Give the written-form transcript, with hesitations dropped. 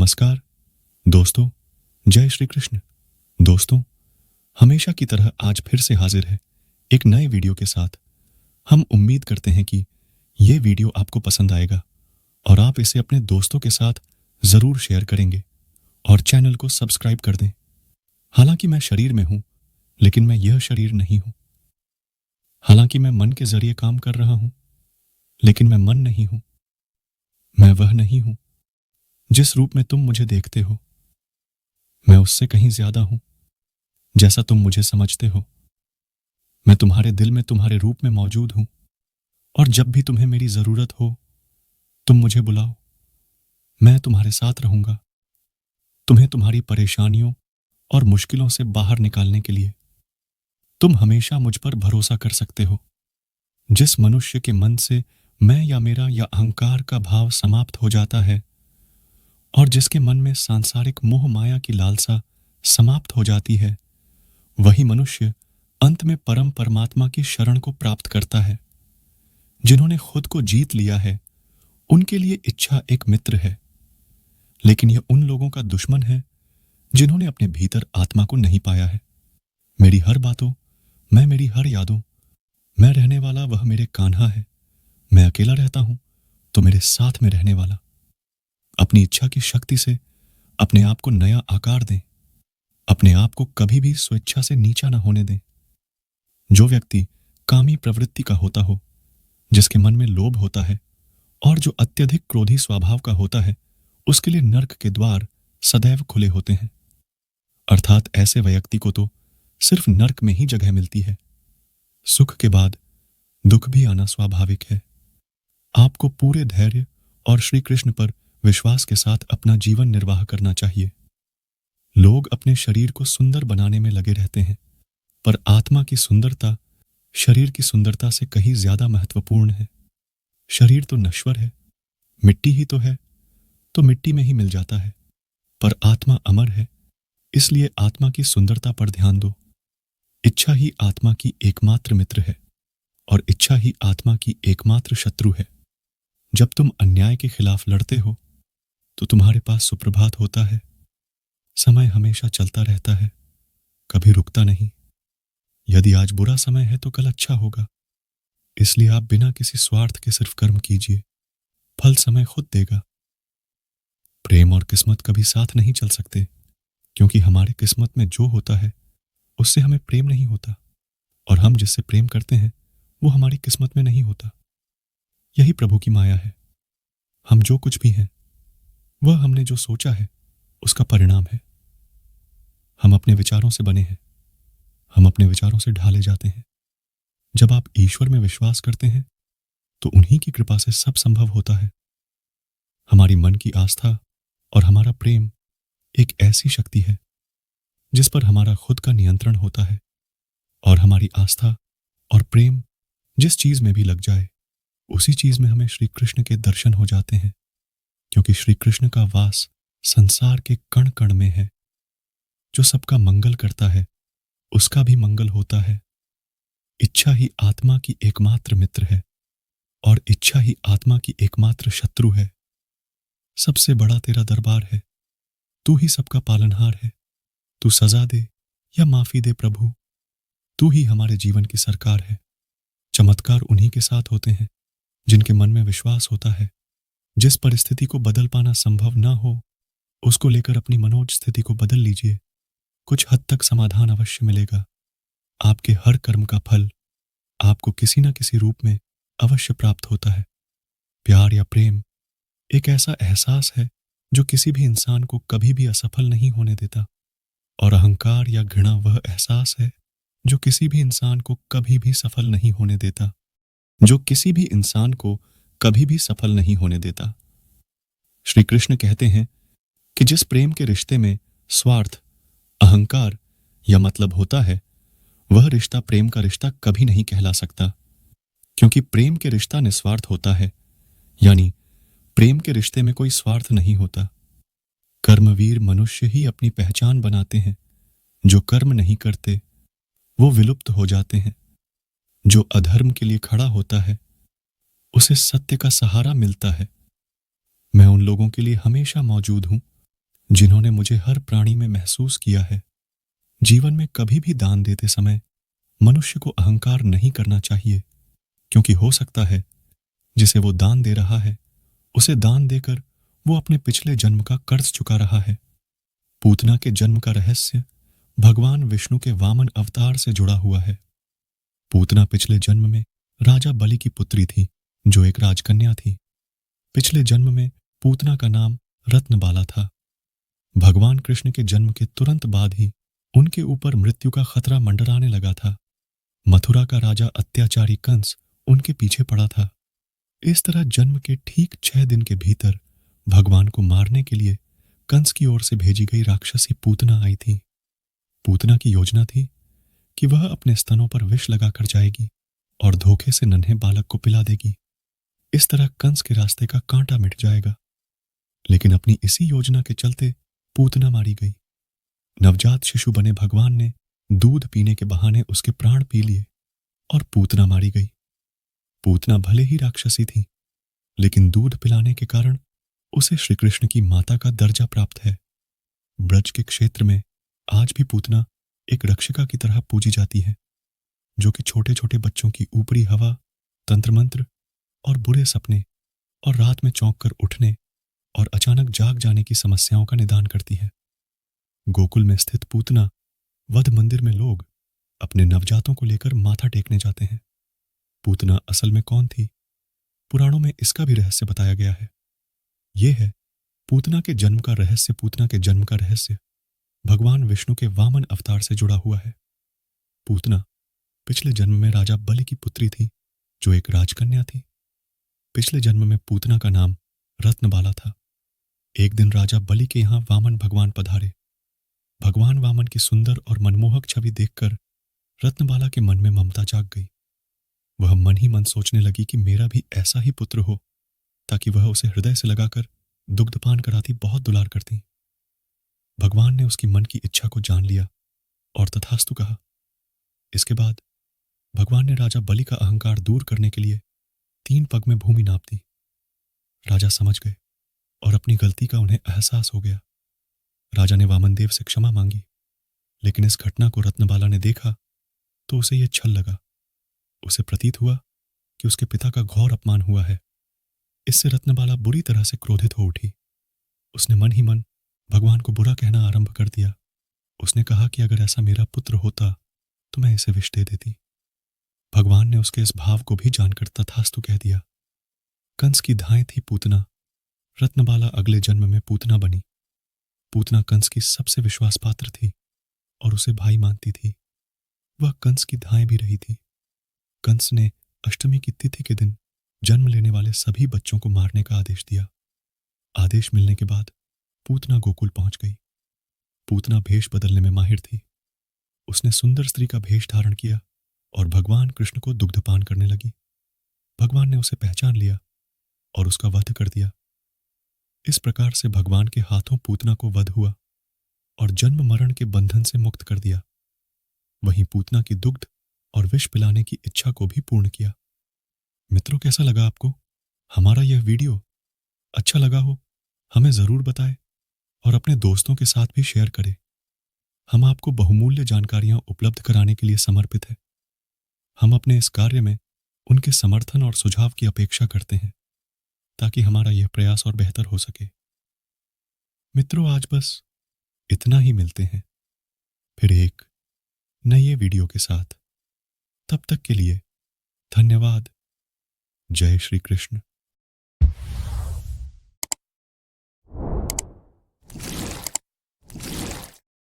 नमस्कार दोस्तों, जय श्री कृष्ण। दोस्तों, हमेशा की तरह आज फिर से हाजिर है एक नए वीडियो के साथ। हम उम्मीद करते हैं कि ये वीडियो आपको पसंद आएगा और आप इसे अपने दोस्तों के साथ ज़रूर शेयर करेंगे और चैनल को सब्सक्राइब कर दें। हालांकि मैं शरीर में हूं, लेकिन मैं यह शरीर नहीं हूं। हालांकि मैं मन के जरिए काम कर रहा हूं, लेकिन मैं मन नहीं हूं। मैं वह नहीं हूं जिस रूप में तुम मुझे देखते हो। मैं उससे कहीं ज्यादा हूं, जैसा तुम मुझे समझते हो। मैं तुम्हारे दिल में तुम्हारे रूप में मौजूद हूं, और जब भी तुम्हें मेरी जरूरत हो तुम मुझे बुलाओ। मैं तुम्हारे साथ रहूंगा, तुम्हें तुम्हारी परेशानियों और मुश्किलों से बाहर निकालने के लिए। तुम हमेशा मुझ पर भरोसा कर सकते हो। जिस मनुष्य के मन से मैं या मेरा या अहंकार का भाव समाप्त हो जाता है और जिसके मन में सांसारिक मोह माया की लालसा समाप्त हो जाती है, वही मनुष्य अंत में परम परमात्मा की शरण को प्राप्त करता है। जिन्होंने खुद को जीत लिया है, उनके लिए इच्छा एक मित्र है, लेकिन यह उन लोगों का दुश्मन है जिन्होंने अपने भीतर आत्मा को नहीं पाया है। मेरी हर बातों, मैं मेरी हर यादों, मैं रहने वाला वह मेरे कान्हा है। मैं अकेला रहता हूं तो मेरे साथ में रहने वाला। अपनी इच्छा की शक्ति से अपने आप को नया आकार दें। अपने आप को कभी भी स्वेच्छा से नीचा न होने दें। जो व्यक्ति कामी प्रवृत्ति का होता हो, जिसके मन में लोभ होता है और जो अत्यधिक क्रोधी स्वभाव का होता है, उसके लिए नर्क के द्वार सदैव खुले होते हैं। अर्थात ऐसे व्यक्ति को तो सिर्फ नर्क में ही जगह मिलती है। सुख के बाद दुख भी आना स्वाभाविक है। आपको पूरे धैर्य और श्री कृष्ण पर विश्वास के साथ अपना जीवन निर्वाह करना चाहिए। लोग अपने शरीर को सुंदर बनाने में लगे रहते हैं, पर आत्मा की सुंदरता शरीर की सुंदरता से कहीं ज्यादा महत्वपूर्ण है। शरीर तो नश्वर है, मिट्टी ही तो मिट्टी में ही मिल जाता है, पर आत्मा अमर है। इसलिए आत्मा की सुंदरता पर ध्यान दो। इच्छा ही आत्मा की एकमात्र मित्र है और इच्छा ही आत्मा की एकमात्र शत्रु है। जब तुम अन्याय के खिलाफ लड़ते हो तो तुम्हारे पास सुप्रभात होता है। समय हमेशा चलता रहता है, कभी रुकता नहीं। यदि आज बुरा समय है तो कल अच्छा होगा। इसलिए आप बिना किसी स्वार्थ के सिर्फ कर्म कीजिए, फल समय खुद देगा। प्रेम और किस्मत कभी साथ नहीं चल सकते, क्योंकि हमारी किस्मत में जो होता है उससे हमें प्रेम नहीं होता, और हम जिससे प्रेम करते हैं वो हमारी किस्मत में नहीं होता। यही प्रभु की माया है। हम जो कुछ भी हैं वह हमने जो सोचा है उसका परिणाम है। हम अपने विचारों से बने हैं, हम अपने विचारों से ढाले जाते हैं। जब आप ईश्वर में विश्वास करते हैं तो उन्हीं की कृपा से सब संभव होता है। हमारी मन की आस्था और हमारा प्रेम एक ऐसी शक्ति है जिस पर हमारा खुद का नियंत्रण होता है, और हमारी आस्था और प्रेम जिस चीज में भी लग जाए उसी चीज में हमें श्री कृष्ण के दर्शन हो जाते हैं, क्योंकि श्री कृष्ण का वास संसार के कण कण में है। जो सबका मंगल करता है उसका भी मंगल होता है। इच्छा ही आत्मा की एकमात्र मित्र है और इच्छा ही आत्मा की एकमात्र शत्रु है। सबसे बड़ा तेरा दरबार है, तू ही सबका पालनहार है। तू सजा दे या माफी दे प्रभु, तू ही हमारे जीवन की सरकार है। चमत्कार उन्हीं के साथ होते हैं जिनके मन में विश्वास होता है। जिस परिस्थिति को बदल पाना संभव ना हो, उसको लेकर अपनी मनोज स्थिति को बदल लीजिए। कुछ हद तक समाधान अवश्य मिलेगा। आपके हर कर्म का फल आपको किसी न किसी रूप में अवश्य प्राप्त होता है। प्यार या प्रेम एक ऐसा एहसास है जो किसी भी इंसान को कभी भी असफल नहीं होने देता, और अहंकार या घृणा वह एहसास है जो किसी भी इंसान को कभी भी सफल नहीं होने देता, जो किसी भी इंसान को कभी भी सफल नहीं होने देता। श्री कृष्ण कहते हैं कि जिस प्रेम के रिश्ते में स्वार्थ, अहंकार या मतलब होता है, वह रिश्ता प्रेम का रिश्ता कभी नहीं कहला सकता, क्योंकि प्रेम के रिश्ता निस्वार्थ होता है। यानी प्रेम के रिश्ते में कोई स्वार्थ नहीं होता। कर्मवीर मनुष्य ही अपनी पहचान बनाते हैं। जो कर्म नहीं करते वो विलुप्त हो जाते हैं। जो अधर्म के लिए खड़ा होता है उसे सत्य का सहारा मिलता है। मैं उन लोगों के लिए हमेशा मौजूद हूं जिन्होंने मुझे हर प्राणी में महसूस किया है। जीवन में कभी भी दान देते समय मनुष्य को अहंकार नहीं करना चाहिए, क्योंकि हो सकता है जिसे वो दान दे रहा है उसे दान देकर वो अपने पिछले जन्म का कर्ज चुका रहा है। पूतना के जन्म का रहस्य भगवान विष्णु के वामन अवतार से जुड़ा हुआ है। पूतना पिछले जन्म में राजा बलि की पुत्री थी, जो एक राजकन्या थी। पिछले जन्म में पूतना का नाम रत्नबाला था। भगवान कृष्ण के जन्म के तुरंत बाद ही उनके ऊपर मृत्यु का खतरा मंडराने लगा था। मथुरा का राजा अत्याचारी कंस उनके पीछे पड़ा था। इस तरह जन्म के ठीक 6 दिन के भीतर भगवान को मारने के लिए कंस की ओर से भेजी गई राक्षसी पूतना आई थी। पूतना की योजना थी कि वह अपने स्तनों पर विष लगाकर जाएगी और धोखे से नन्हे बालक को पिला देगी। इस तरह कंस के रास्ते का कांटा मिट जाएगा। लेकिन अपनी इसी योजना के चलते पूतना मारी गई। नवजात शिशु बने भगवान ने दूध पीने के बहाने उसके प्राण पी लिए और पूतना मारी गई। पूतना भले ही राक्षसी थी, लेकिन दूध पिलाने के कारण उसे श्री कृष्ण की माता का दर्जा प्राप्त है। ब्रज के क्षेत्र में आज भी पूतना एक रक्षिका की तरह पूजी जाती है, जो कि छोटे छोटे बच्चों की ऊपरी हवा, तंत्र मंत्र और बुरे सपने और रात में चौंक कर उठने और अचानक जाग जाने की समस्याओं का निदान करती है। गोकुल में स्थित पूतना वध मंदिर में लोग अपने नवजातों को लेकर माथा टेकने जाते हैं। पूतना असल में कौन थी? पुराणों में इसका भी रहस्य बताया गया है। यह है पूतना के जन्म का रहस्य। पूतना के जन्म का रहस्य भगवान विष्णु के वामन अवतार से जुड़ा हुआ है। पूतना पिछले जन्म में राजा बलि की पुत्री थी, जो एक राजकन्या थी। पिछले जन्म में पूतना का नाम रत्नबाला था। एक दिन राजा बलि के यहां वामन भगवान पधारे। भगवान वामन की सुंदर और मनमोहक छवि देखकर रत्नबाला के मन में ममता जाग गई। वह मन ही मन सोचने लगी कि मेरा भी ऐसा ही पुत्र हो, ताकि वह उसे हृदय से लगाकर दुग्धपान कराती बहुत दुलार करती। भगवान ने उसकी मन की इच्छा को जान लिया और तथास्तु कहा। इसके बाद भगवान ने राजा बलि का अहंकार दूर करने के लिए 3 पग में भूमि नाप दी। राजा समझ गए और अपनी गलती का उन्हें एहसास हो गया। राजा ने वामन देव से क्षमा मांगी, लेकिन इस घटना को रत्नबाला ने देखा तो उसे यह छल लगा। उसे प्रतीत हुआ कि उसके पिता का घोर अपमान हुआ है। इससे रत्नबाला बुरी तरह से क्रोधित हो उठी। उसने मन ही मन भगवान को बुरा कहना आरंभ कर दिया। उसने कहा कि अगर ऐसा मेरा पुत्र होता तो मैं इसे विष दे देती। भगवान ने उसके इस भाव को भी जानकर तथास्तु कह दिया। कंस की धाय थी पूतना। रत्नबाला अगले जन्म में पूतना बनी। पूतना कंस की सबसे विश्वास पात्र थी और उसे भाई मानती थी। वह कंस की धाय भी रही थी। कंस ने अष्टमी की तिथि के दिन जन्म लेने वाले सभी बच्चों को मारने का आदेश दिया। आदेश मिलने के बाद पूतना गोकुल पहुंच गई। पूतना भेष बदलने में माहिर थी। उसने सुंदर स्त्री का भेष धारण किया और भगवान कृष्ण को दुग्धपान करने लगी। भगवान ने उसे पहचान लिया और उसका वध कर दिया। इस प्रकार से भगवान के हाथों पूतना को वध हुआ और जन्म मरण के बंधन से मुक्त कर दिया। वहीं पूतना की दुग्ध और विष पिलाने की इच्छा को भी पूर्ण किया। मित्रों, कैसा लगा आपको हमारा यह वीडियो? अच्छा लगा हो हमें जरूर बताएं और अपने दोस्तों के साथ भी शेयर करें। हम आपको बहुमूल्य जानकारियां उपलब्ध कराने के लिए समर्पित है। हम अपने इस कार्य में उनके समर्थन और सुझाव की अपेक्षा करते हैं, ताकि हमारा यह प्रयास और बेहतर हो सके। मित्रों, आज बस इतना ही। मिलते हैं फिर एक नए वीडियो के साथ। तब तक के लिए धन्यवाद। जय श्री कृष्ण।